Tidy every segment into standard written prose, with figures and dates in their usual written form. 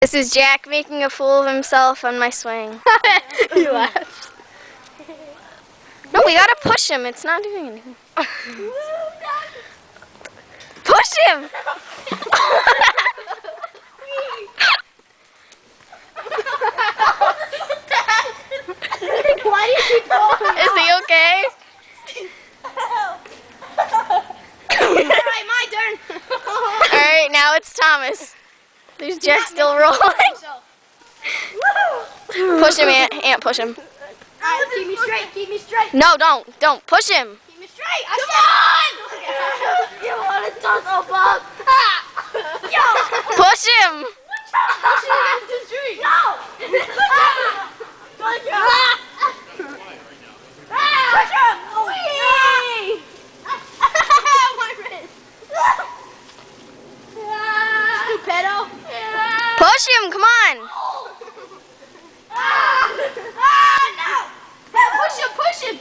This is Jack making a fool of himself on my swing. You laughed. No, we gotta push him. It's not doing anything. Push him! Why do you keep going? Is he okay? Alright, my turn. Alright, now it's Thomas. There's Jack still rolling. Push him, Ant, push him. Alright, keep me straight, keep me straight. No, don't push him. Keep me straight. Come on! You want to tussle, Bob? Yo! Push him! Push him against the tree. No! Push him! Push him! Whee! My wrist. Stupido. Push him, come on. No! Push him, push him!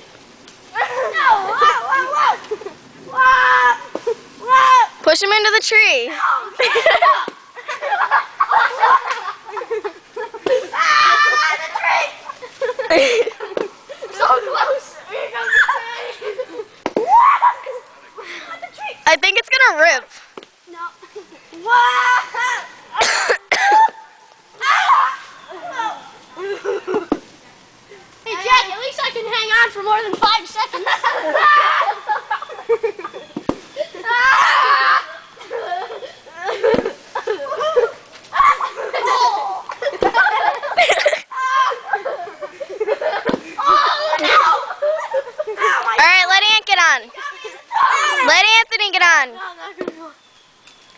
No! Whoa! Push him into the tree. The tree! So close! Here comes the tree! I think it's gonna rip. No. Hey Jack, at least I can hang on for more than 5 seconds. Alright, let Ant get on. Let Anthony get on. No, I'm not gonna go.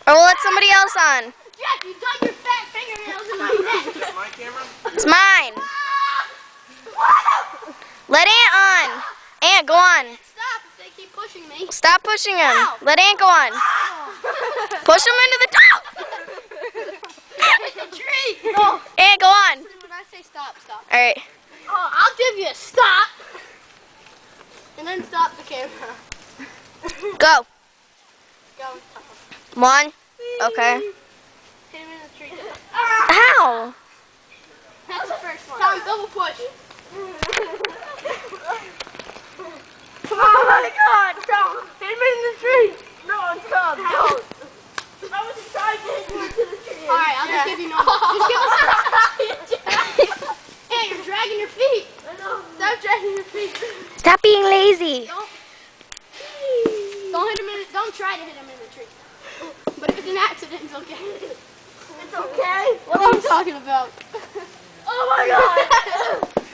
Or we'll let somebody else on. Jack, you dug your fat fingernails in my neck. Is this my camera? It's mine. Let Ant on. Ant, go on. Stop if they keep pushing me. Stop pushing him. Let Ant go on. Push him into the top. The tree. No. Ant, go on. When I say stop, stop. Alright. Oh, I'll give you a stop. And then stop the camera. Go. Go. 1. Okay. Hit him in the tree. How? That's the first one. Tom, double push. Oh my God, Tom! Hit him in the tree. No, Tom, don't. I wasn't trying to hit you into the tree. All right, I'll just give you normal. Just give us. Hey, you're dragging your feet. I know. Stop dragging your feet. Stop being lazy. Don't hit him in. Don't try to hit him in the tree. But if it's an accident, it's okay. It's okay. What are you talking about? Oh my God!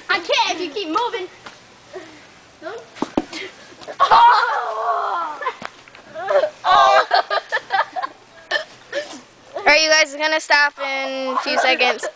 I can't if you keep moving. Alright, you guys are gonna stop in a few seconds.